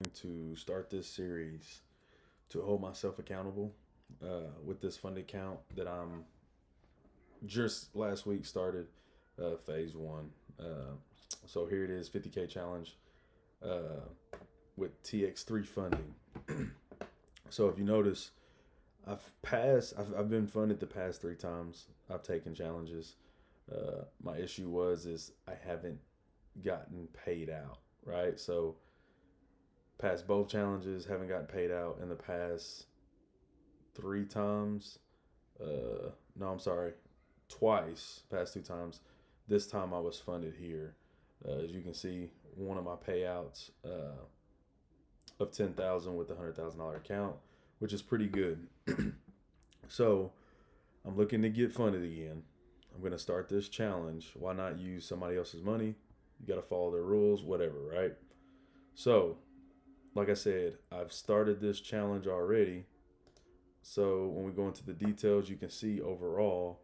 to start this series to hold myself accountable with this fund account that I'm just last week started phase one. So here it is, 50K challenge uh, with TX3 funding. So if you notice, I've been funded the past three times. I've taken challenges. My issue is I haven't gotten paid out, right? So passed both challenges, haven't gotten paid out in the past three times. No, I'm sorry, twice. Past two times. This time I was funded here. As you can see, one of my payouts of 10,000 with a $100,000 account, which is pretty good. So I'm looking to get funded again. I'm gonna start this challenge. Why not use somebody else's money? You gotta follow their rules, whatever, right? So, like I said, I've started this challenge already. So when we go into the details, you can see overall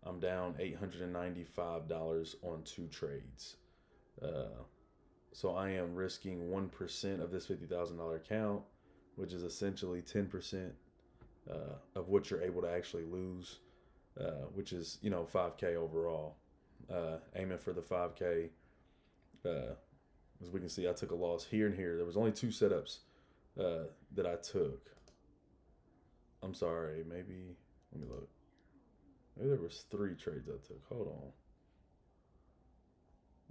I'm down $895 on two trades. Uh, so I am risking 1% of this $50,000 account, which is essentially 10% of what you're able to actually lose, which is 5K overall. Aiming for the 5K. As we can see, I took a loss here and here. There was only two setups that I took. I'm sorry, maybe let me look. Maybe there was three trades I took. Hold on.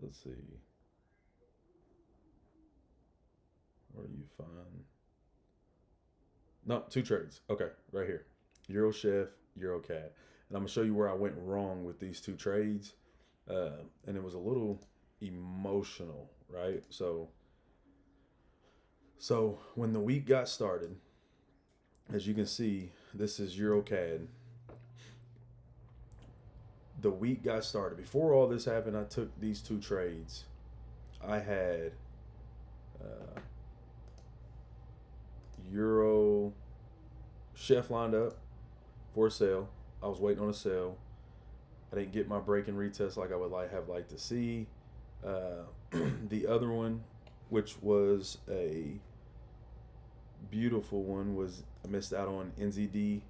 Let's see. Where do you find? No, two trades. Okay, right here. Euro Chef, Euro Cat. And I'm gonna show you where I went wrong with these two trades. And it was a little emotional, right? So when the week got started, as you can see, this is EuroCAD. The week got started. Before all this happened, I took these two trades. I had Euro Chef lined up for a sale. I was waiting on a sale. I didn't get my break and retest like I would have liked to see. The other one, which was a beautiful one, was I missed out on NZD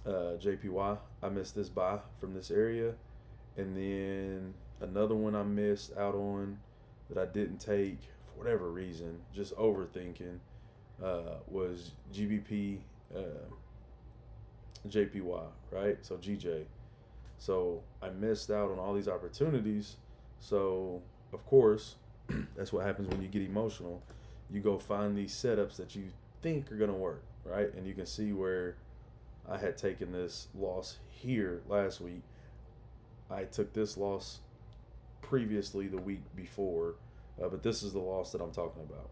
JPY. I missed this buy from this area. And then another one I missed out on that I didn't take for whatever reason, just overthinking, was GBP JPY, right? So GJ. So I missed out on all these opportunities. So, of course, that's what happens when you get emotional. You go find these setups that you think are going to work, right? And you can see where I had taken this loss here last week. I took this loss previously the week before, but this is the loss that I'm talking about.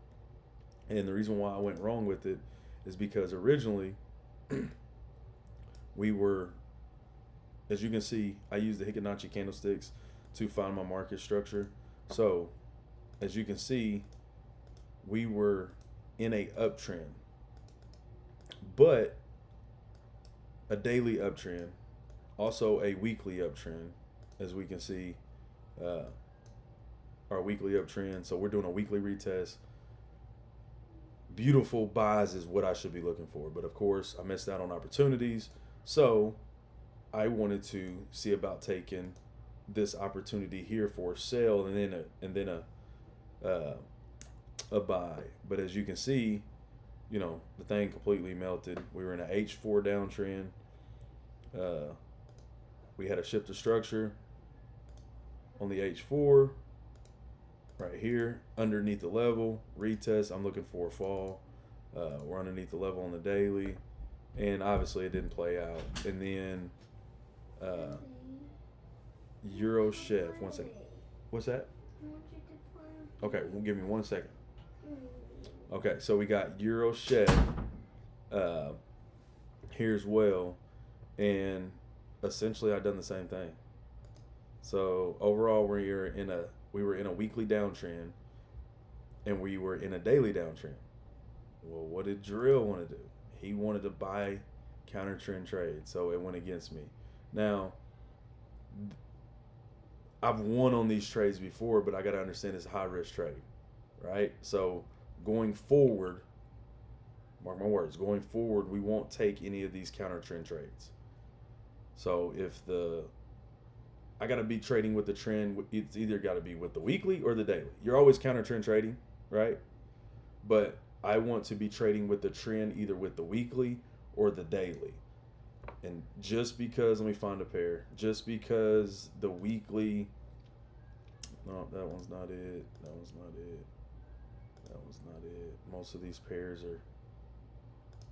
And the reason why I went wrong with it is because originally we were, as you can see, I used the Hikinachi candlesticks to find my market structure. So, as you can see, we were in a uptrend, but a daily uptrend, also a weekly uptrend, as we can see, uh, our weekly uptrend. So we're doing a weekly retest. Beautiful buys is what I should be looking for, but of course I missed out on opportunities. So I wanted to see about taking this opportunity here for a sale and then a buy. But as you can see, the thing completely melted. We were in a H4 downtrend. We had a shift of structure on the H4 right here underneath the level retest. I'm looking for a fall. We're underneath the level on the daily, and obviously it didn't play out. And then Euro Chef. One second. What's that? Okay, well, give me 1 second. Okay, so we got Euro Chef uh, here as well, and essentially I've done the same thing. So overall, we were in a weekly downtrend, and we were in a daily downtrend. Well, what did Drill want to do? He wanted to buy counter trend trade, so it went against me. Now, I've won on these trades before, but I got to understand it's a high risk trade, right? So going forward, mark my words, going forward, we won't take any of these counter trend trades. So if I got to be trading with the trend, it's either got to be with the weekly or the daily. You're always counter trend trading, right? But I want to be trading with the trend either with the weekly or the daily. And just because, let me find a pair, just because the weekly, no, that one's not it. That one's not it. That one's not it. Most of these pairs are,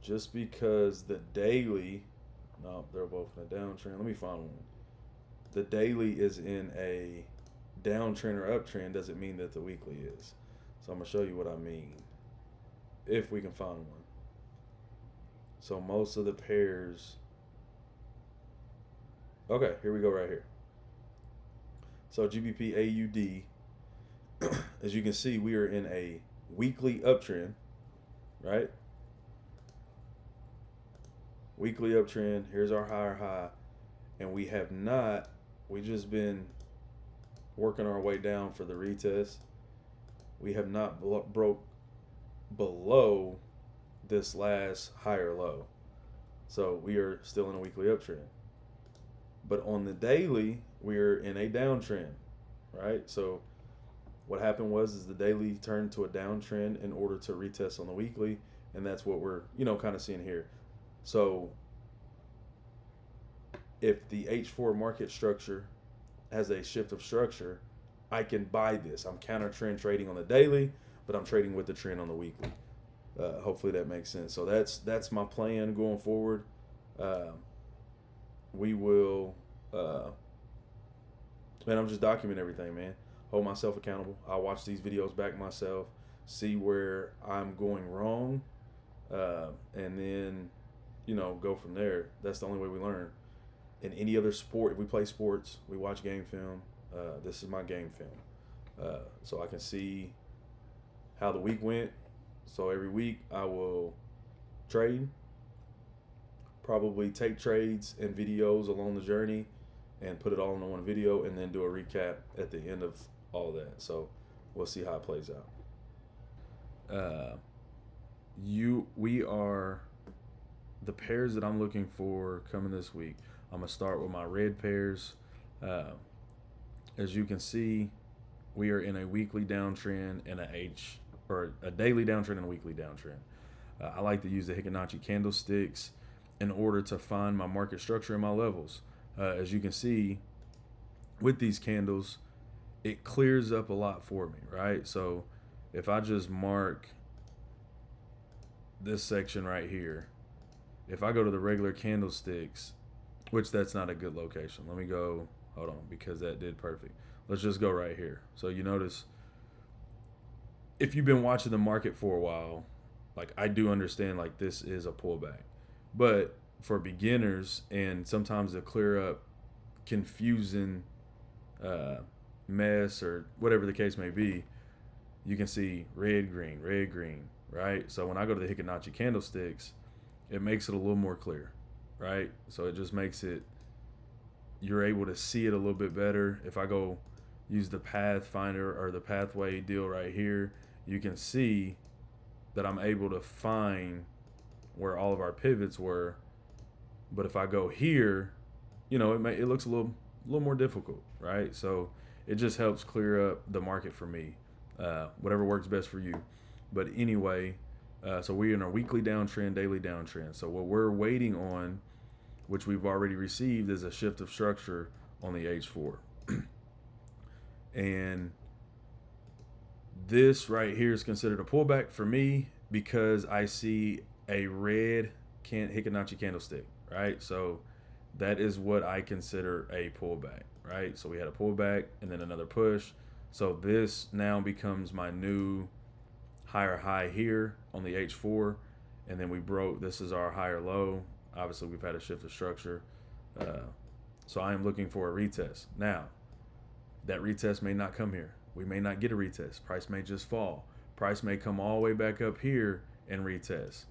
just because the daily, no, they're both in a downtrend. Let me find one. The daily is in a downtrend or uptrend doesn't mean that the weekly is. So I'm going to show you what I mean, if we can find one. So most of the pairs, okay, here we go right here. So GBP AUD, as you can see, we are in a weekly uptrend, right? Weekly uptrend, here's our higher high, and we have not, we just been working our way down for the retest. We have not broke below this last higher low. So we are still in a weekly uptrend. But on the daily, we're in a downtrend, right? So what happened was the daily turned to a downtrend in order to retest on the weekly, and that's what we're, kind of seeing here. So if the H4 market structure has a shift of structure, I can buy this. I'm counter trend trading on the daily, but I'm trading with the trend on the weekly. Hopefully that makes sense. So that's my plan going forward. We will, man, I'm just documenting everything, man. Hold myself accountable. I'll watch these videos back myself, see where I'm going wrong, and then, go from there. That's the only way we learn. In any other sport, if we play sports, we watch game film. This is my game film. So I can see how the week went. So every week I will trade, probably take trades and videos along the journey and put it all in one video and then do a recap at the end of all that. So we'll see how it plays out. We are the pairs that I'm looking for coming this week. I'm gonna start with my red pairs. As you can see, we are in a weekly downtrend and a daily downtrend and a weekly downtrend. I like to use the Hikinachi candlesticks in order to find my market structure and my levels. As you can see, with these candles, it clears up a lot for me, right? So if I just mark this section right here, if I go to the regular candlesticks, which that's not a good location. Let me go, hold on, because that did perfect. Let's just go right here. So you notice, if you've been watching the market for a while, like I do understand like this is a pullback. But for beginners and sometimes to clear up confusing mess or whatever the case may be, you can see red, green, right? So when I go to the Hikinachi candlesticks, it makes it a little more clear, right? So it just makes it, you're able to see it a little bit better. If I go use the Pathfinder or the Pathway deal right here, you can see that I'm able to find where all of our pivots were. But if I go here, it looks a little more difficult, right? So it just helps clear up the market for me. Whatever works best for you. But anyway, so we're in a weekly downtrend, daily downtrend. So what we're waiting on, which we've already received, is a shift of structure on the H4. And this right here is considered a pullback for me because I see a red Hikinachi candlestick, right? So that is what I consider a pullback, right? So we had a pullback and then another push. So this now becomes my new higher high here on the H4. And then we broke, this is our higher low. Obviously we've had a shift of structure. So I am looking for a retest. Now, that retest may not come here. We may not get a retest. Price may just fall. Price may come all the way back up here and retest.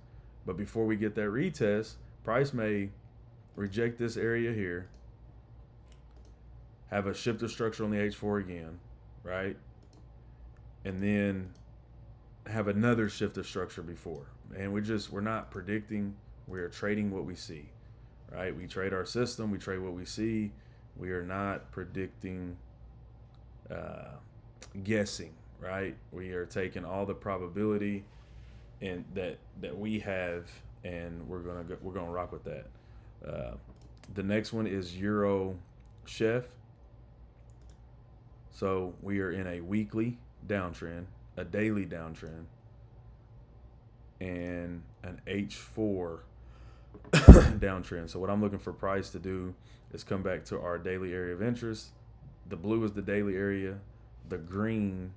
But before we get that retest, price may reject this area here, have a shift of structure on the H4 again, right? And then have another shift of structure before. And we're not predicting, we're trading what we see, right? We trade our system, we trade what we see. We are not predicting, guessing, right? We are taking all the probability and that we have, and we're gonna rock with that. The next one is Euro Chef. So we are in a weekly downtrend, a daily downtrend, and an H4 downtrend. So what I'm looking for price to do is come back to our daily area of interest. The blue is the daily area. The green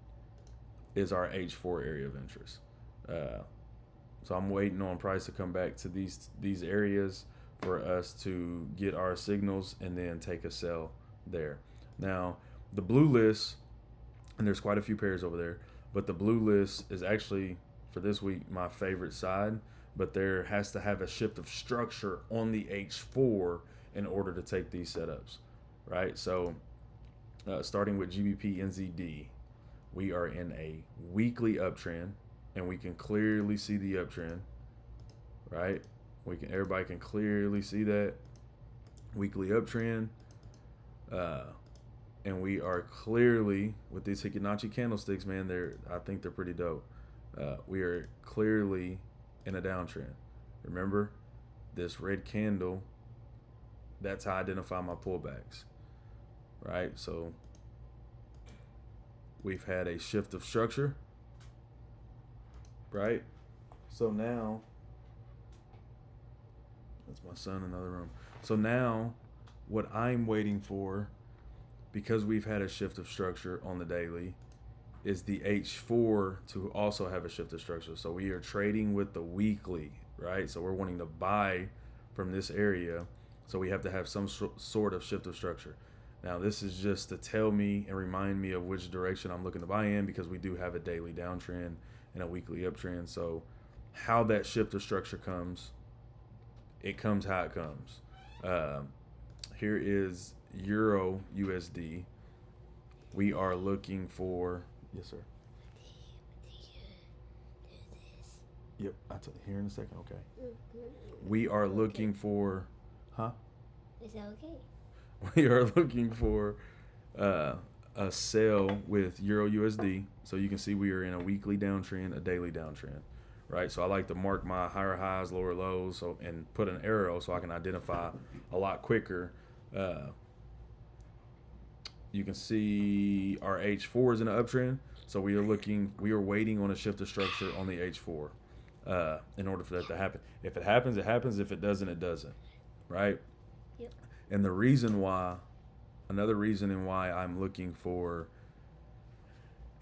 is our H4 area of interest. So I'm waiting on price to come back to these areas for us to get our signals and then take a sell there. Now, the blue list, and there's quite a few pairs over there, but the blue list is actually, for this week, my favorite side, but there has to have a shift of structure on the H4 in order to take these setups, right? So starting with GBP NZD, we are in a weekly uptrend, and we can clearly see the uptrend, right? Everybody can clearly see that weekly uptrend. And we are clearly, with these Hikinachi candlesticks, man, I think they're pretty dope. We are clearly in a downtrend. Remember, this red candle, that's how I identify my pullbacks, right? So we've had a shift of structure, right? So now, that's my son in the other room. So now what I'm waiting for, because we've had a shift of structure on the daily, is the H4 to also have a shift of structure. So we are trading with the weekly, right? So we're wanting to buy from this area. So we have to have some sort of shift of structure. Now, this is just to tell me and remind me of which direction I'm looking to buy in, because we do have a daily downtrend and a weekly uptrend. So how that shift of structure comes, it comes how it comes. Here is Euro USD. We are looking for, yes, sir. Yep, I'll tell you here in a second. Okay. We are looking for, huh? Is that okay? We are looking for a sell with Euro USD. So you can see we are in a weekly downtrend, a daily downtrend, right? So I like to mark my higher highs, lower lows, and put an arrow so I can identify a lot quicker. You can see our H4 is in an uptrend. So we are waiting on a shift of structure on the H4 in order for that to happen. If it happens, it happens. If it doesn't, it doesn't, right? Yep. And another reason why I'm looking for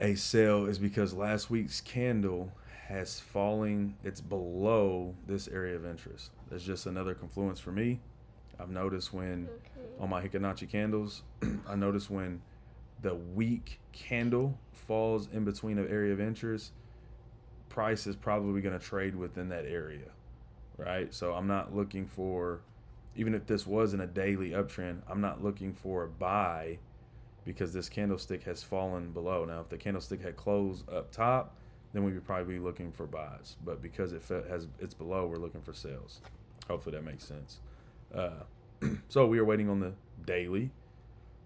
a sell is because last week's candle has fallen. It's below this area of interest. That's just another confluence for me. I've noticed when on my Hikinachi candles, I notice when the weak candle falls in between an area of interest, price is probably going to trade within that area, right? So I'm not looking for, even if this wasn't a daily uptrend, I'm not looking for a buy because this candlestick has fallen below. Now, if the candlestick had closed up top, then we would probably be looking for buys. But because it's below, we're looking for sales. Hopefully that makes sense. So we are waiting on the daily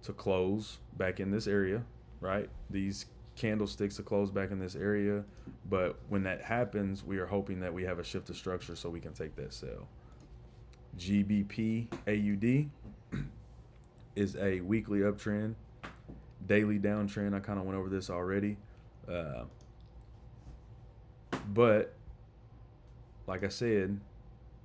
to close back in this area, right? These candlesticks to close back in this area. But when that happens, we are hoping that we have a shift of structure so we can take that sell. GBP AUD is a weekly uptrend, daily downtrend. I kind of went over this already. But like I said,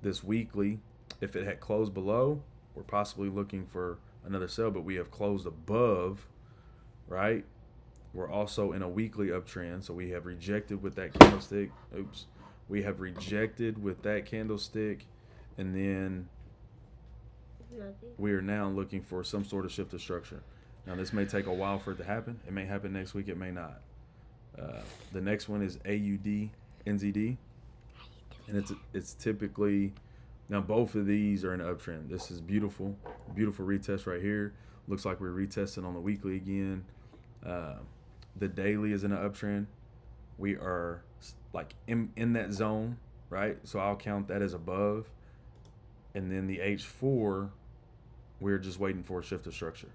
this weekly, if it had closed below, we're possibly looking for another sell, but we have closed above, right? We're also in a weekly uptrend, so we have rejected with that candlestick. We have rejected with that candlestick, and then we are now looking for some sort of shift of structure. Now, this may take a while for it to happen. It may happen next week. It may not. The next one is AUD NZD, and it's typically, now both of these are in an uptrend. This is beautiful retest right here. Looks like we're retesting on the weekly again. The daily is in an uptrend. We are like in that zone, right? So I'll count that as above. And then the H4, we're just waiting for a shift of structure,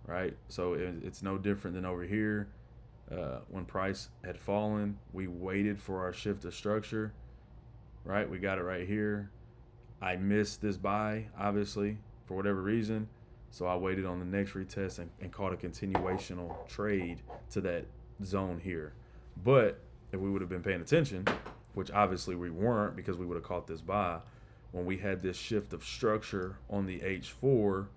right? So it's no different than over here. When price had fallen, we waited for our shift of structure, right? We got it right here. I missed this buy, obviously, for whatever reason. So I waited on the next retest and caught a continuational trade to that zone here. But if we would have been paying attention, which obviously we weren't because we would have caught this buy, when we had this shift of structure on the H4,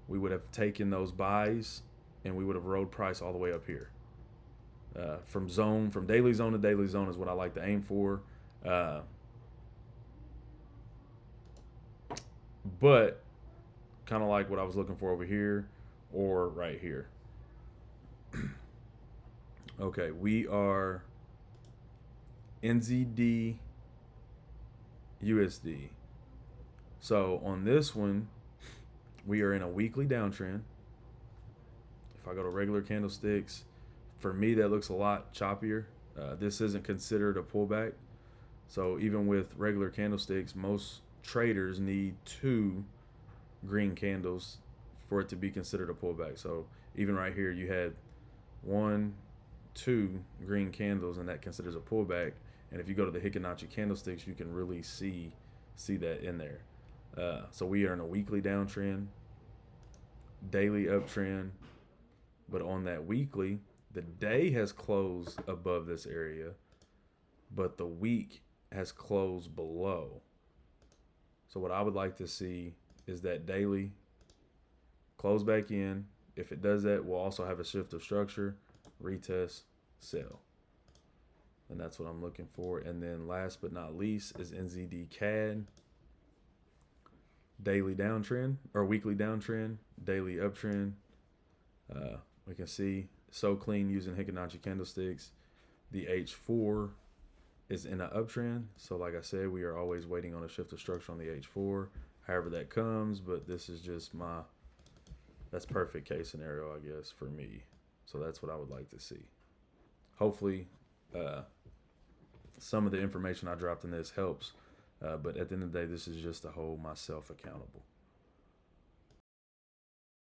we would have taken those buys and we would have rode price all the way up here. From daily zone to daily zone is what I like to aim for. But kind of like what I was looking for over here or right here. Okay, we are NZD USD. So on this one, we are in a weekly downtrend. If I go to regular candlesticks, for me that looks a lot choppier. This isn't considered a pullback. So even with regular candlesticks, most traders need 2 green candles for it to be considered a pullback. So even right here, you had 1, 2 green candles, and that considers a pullback. And if you go to the Hikinachi candlesticks, you can really see that in there. So we are in a weekly downtrend, daily uptrend, but on that weekly, the day has closed above this area, but the week has closed below. So what I would like to see is that daily close back in. If it does that, we'll also have a shift of structure, retest, sell. And that's what I'm looking for. And then last but not least is NZD CAD. Daily downtrend or weekly downtrend, daily uptrend. We can see so clean using Hikinachi candlesticks. The H4 is in an uptrend. So like I said, we are always waiting on a shift of structure on the H4, however that comes, but this is just that's perfect case scenario, I guess, for me. So that's what I would like to see. Hopefully, some of the information I dropped in this helps. But at the end of the day, this is just to hold myself accountable.